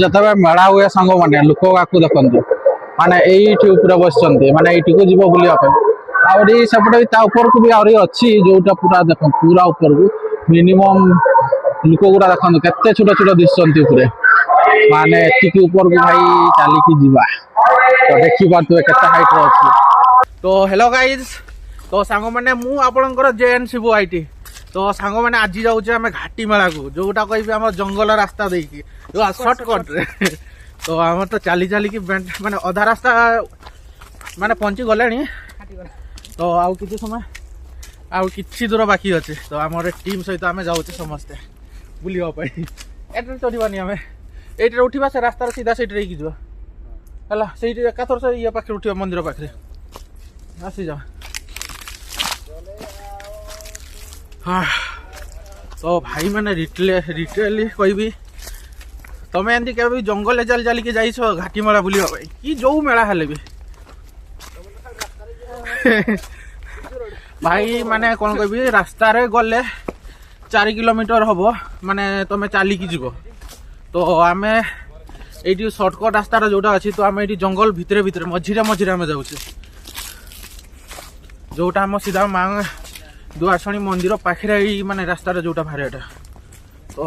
ଯେତେବେଳେ ମେଳା ହୁଏ ସାଙ୍ଗମାନେ ଲୋକ ଆକୁ ଦେଖନ୍ତୁ ମାନେ ଏଇଠି ଉପରେ ବସିଛନ୍ତି ମାନେ ଏଇଠିକୁ ଯିବ ବୁଲିବା ପାଇଁ ଆହୁରି ସେପଟେ ତା ଉପରକୁ ବି ଆହୁରି ଅଛି ଯୋଉଟା ପୁରା ଦେଖନ୍ତୁ ପୁରା ଉପରକୁ ମିନିମମ୍ ଲୋକ ଗୁଡା ଦେଖନ୍ତୁ କେତେ ଛୋଟ ଛୋଟ ଦିଶୁଛନ୍ତି ଉପରେ ମାନେ ଏତିକି ଉପରକୁ ଭାଇ ଚାଲିକି ଯିବା ତ ଦେଖିପାରୁଥିବେ କେତେ ହାଇଟ୍ ରେ ଅଛି। तो हेलो गाइज तो सांग मैंने मु आपणकर जेएन शिबू आईटी तो सांग मैंने आज जाऊे आम घाटी मेला को जोटा कह आम जंगल रास्ता देकी सर्टकट रे तो आम तो चली चली माने अधा रास्ता माने पहुंची गले तो आउ किसी समय आउ किछि दूर बाकी अच्छे तो आम टीम सहित आम जाऊे समस्ते बुलापी एटे चढ़ानी आम ये उठा से रास्तार सीधा सही जा है एकाथर से ये पाखे उठा मंदिर पाखे आसी जा हाँ तो भाई मैंने रिटेली कहबी तमें एमती के जंगल चल चल के जाइछ घाटी मेला बुलिया कि जो मेला हेले भी भाई माने कौन कहबी रास्ता रे गले 4 किलोमीटर हम माने तमें चलिकी जीव तो आम ये सर्टकट रास्ता जोटा अच्छी तो आम ये जंगल भितर भितर मझीरे मझीरे आम जाऊे जोटा आम सीधा माँ दुआरसणी मंदिर पाखे माने रास्ता जोटा बाहर एटा तो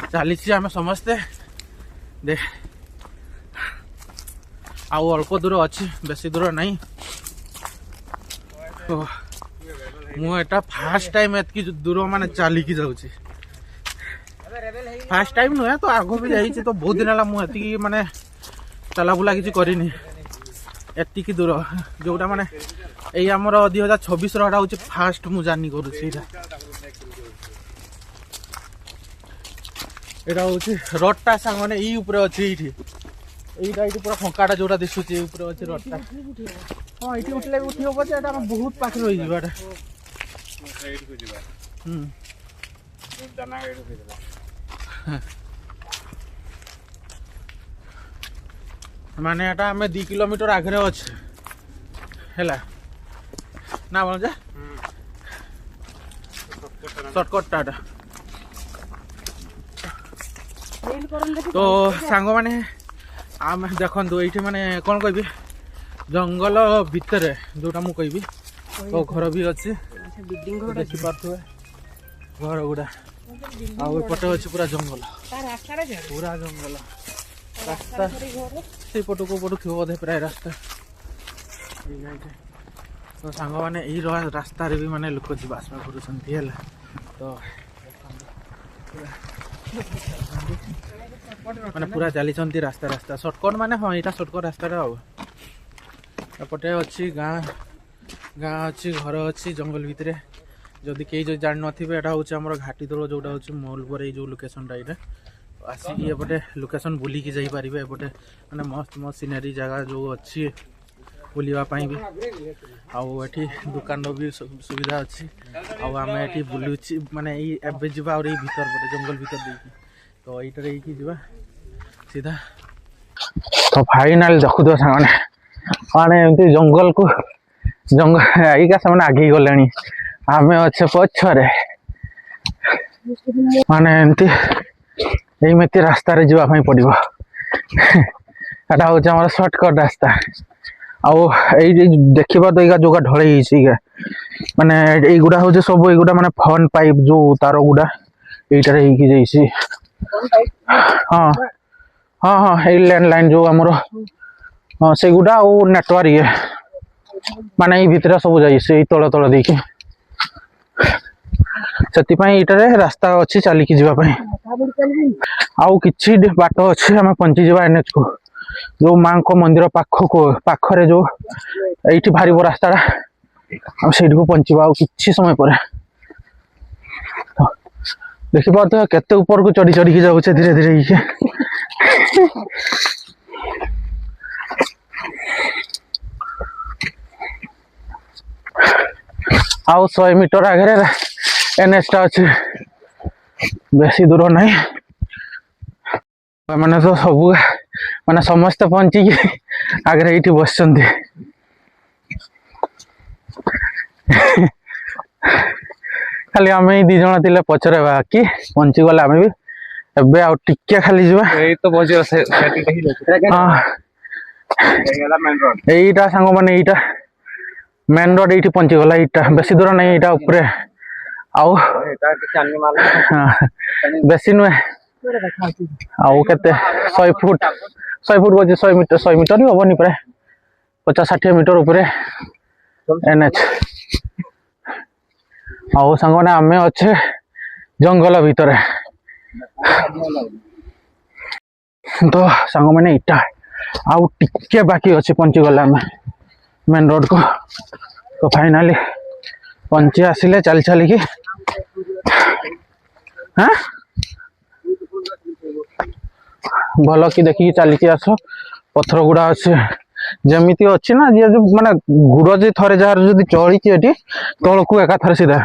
चली आम समस्ते देख आउ अल्प दूर अच्छी बेसी दूर नहीं तो मुझा फास्ट टाइम एतकी दूर माने चलिकी जाऊँगी फास्ट टाइम नुहे तो आग भी जाइए तो बहुत दिन है मुझे माने चला बुला किसी करनी एतिकी दूर जोटा माने यही आमर 2026 रहा हूँ फास्ट मु जानी करूँ यहाँ हूँ रडटा सांग मैंने ये अच्छे ये पूरा फंकाटा जोटा दिशुचे अच्छे रडटा हाँ ये उठले उठी हम जे बहुत पाखे रही माने एटा आम 2 किलोमीटर आगे अच्छे है ना बोल जा सर्टकटा तो सांग मैंने आम देखु ये माने कौन कह जंगल भितर जोटा मु कहबी तो घर भी अच्छे देखी पारे घर गुड़ा आउटे अच्छे पूरा जंगल रास्ता से पटू को पटू थी बोधे प्राय रास्ता तो सांग मैंने यही रास्ता भी माने लोक जावासवा कर तो माने पूरा चली रास्ता रास्ता सर्टकट माने हाँ यहाँ सर्टकट रास्ता एपटे अच्छी गाँ अच्छी घर अच्छी जंगल भितर जदि कई जो जान थे यहाँ हूँ आम घाटी तल जोटा हूँ मॉल पर जो लोकेशनटा यहाँ आसिक एपटे लोकेशन बुलिकी जापर एपटे मैंने मस्त मस्त सिनेरी जगह जो अच्छी बुलवाई भी आउ दुकान भी सुविधा अच्छी आम ये बुलूची माने एवं जा भर जंगल भर देखी तो यही जा सीधा तो फाइनाल देखु सामने माने एमती जंगल को जंगल आईका से आगे गले आम अच्छे पछरे माने एमती एमती रास्ता जावाई पड़ो एटा हूँ आम सर्टकट रास्ता आउ देखा तो यहाँ जोगा ढल माने युवा हूँ सब युवा माने फन पाइप जो तार गुड़ा यहीटार होगी हाँ हाँ हाँ ये लैंडलाइन जो आमर हाँ से गुड़ा आउ नेटवर्क ये माने भितर सब जाए तल तल देकी से रास्ता अच्छी चलिकी जावाई आउ कि बाट अच्छे आम पहुंची जा एनएच को जो माँ को मंदिर पाखरे जो ये बाहर रास्ता से पहुंचा कि समय पर देखी पार्थ केते ऊपर को चढ़ी चढ़ी जाऊे धीरे धीरे आउ 100 मीटर आगे एनएच टा अच्छे बेसी दूर नहीं मैंने तो सब माने समस्ते पहुंची आगे ये बस खाली आम 2 जन थे पचरे बाकी पहुंची गले आम भी एबे आउ टिके खाली जीवा एई तो बजे सेटिंग कहि लो हां एला मेन रोड एईटा संग माने एईटा मेन रोड एईटी पहुंची गला एईटा बेसी दूर नहीं एईटा ऊपर आउ एटा चांदी माल बेसी नुए आउ केते 100 फुट बजे 100 मीटर ही होबनी प्राय 50-60 मीटर ऊपर एनएच आउ संग माने आमे अच्छे जंगल भीतर तो संग माने इटा आउ टिके बाकी अच्छे पहुंची गला मेन रोड को तो फाइनाली पहुंची आसिले चल चल की हाँ भल कि देखिए चलिकी आस पथर गुड़ा अच्छे जमीती अच्छी ना जी माने गुड़ जी थे जार जो चढ़ी तौक एका थर सीधा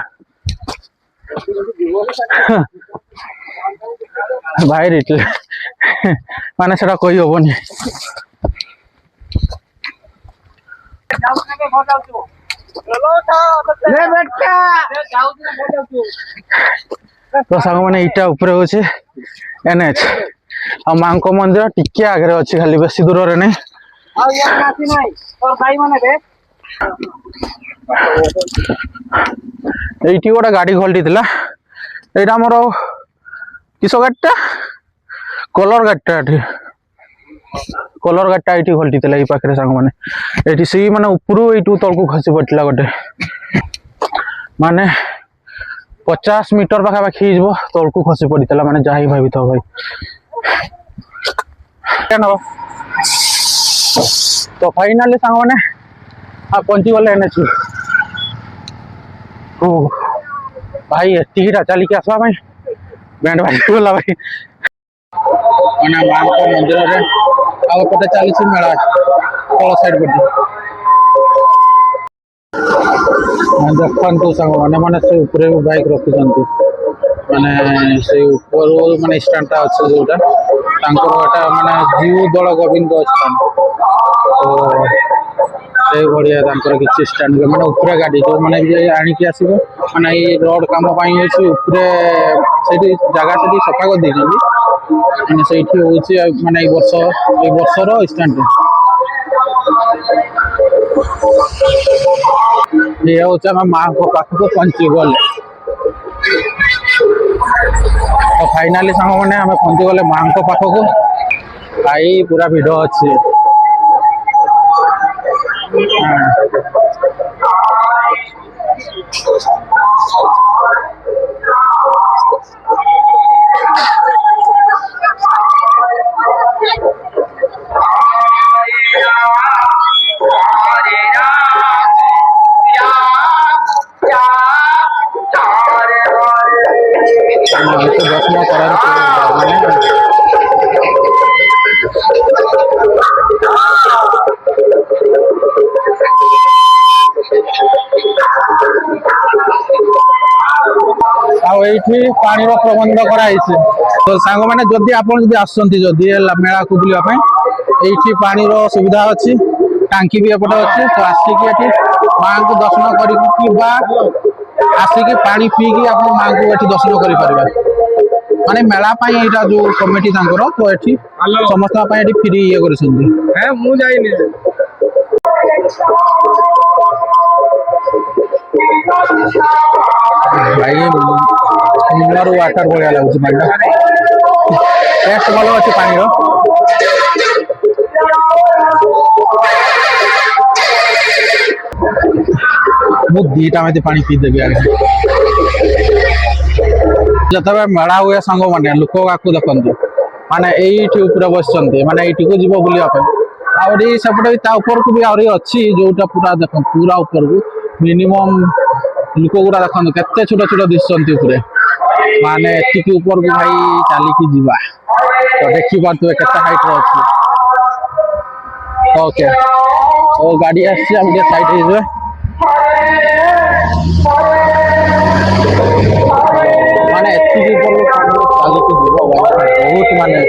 भाई रिटले माने सेटा कही हबनी तो सांग मैंने इटा ऊपर होचे एनएच आ मां को मंदिर टिके आगे अच्छी खाली बेसी दूर रे नहीं एटी गोटे गाड़ी घल्टी थिला एटा हमर किस गाड़ीटा कलर गाड़ीटा कलर गाड़ीटा एटी घल्टी थिला ई पाखरे सांग माने एटी सी माने ऊपरू एटू तळकू खसी पड़ला गोटे माने 50 मीटर पाखा पाखी जीवो तळकू खसी पड़ितला माने जाही भाबी तो भाई तो फाइनली सांग माने आ पहुंची गले एनएच ओ भाई एतिरा चली के आसवा भाई बैंड बाजी गला भाई माने मां को मंदिर रे आउ पटे चली छि मेला तळ साइड पटे देखन तो संग माने से ऊपर बाइक रखी जंती माने से ऊपर माने स्टैंड अच्छे जोटा तांकर माने जीव दल गोविंद स्थान तो से बढ़िया तांकर किछि स्टैंड माने ऊपर गाड़ी जो माने जे आनी के आसीबो माने ई रोड काम पाई अछि ऊपर सेठी जगह सेठी सफा कर दै जंती माने सेठी होछि माने ए वर्ष रो स्टैंड ये होछि हम मां को पाख को पहुंची गले तो फाइनली सांग माने हमें पहुंची गले मां को पाख को भाई पूरा वीडियो अच्छी दर्शन कर पानी प्रबंध कराई तो सांग मैंने जदि आप मेला को बुलापी ये पानी सुविधा अच्छी टांकी भी एपटे अच्छी तो आसिक माँ को दर्शन कर आसिक पानी पीकी आप माँ को ये दर्शन कर माने मेला यहाँ जो कमिटी तो ये समस्त फ्री ये भाई मिनरल वाटर बढ़िया लगुच पानी टेस्ट भल अच्छे पानी दीटा में पानी पीदेवी आगे जो मेला हुए सांग मैंने लोक आपको देखते माने ये बस माने ये जीव बुलापी सेपटे ऊपर भी आहरी अच्छी जोटा पूरा देख पूरा ऊपर को मिनिमम लोक गुड़ा देखते केते छोट छोट दिशंती ऊपर माने एतिक ऊपर को भाई चलिकी जीवा तो देखी पारे केते हाइट रो अच्छी ओके तो गाड़ी आसी हम साइड हो माने एतिक ऊपर चलिकी जीव बहुत माने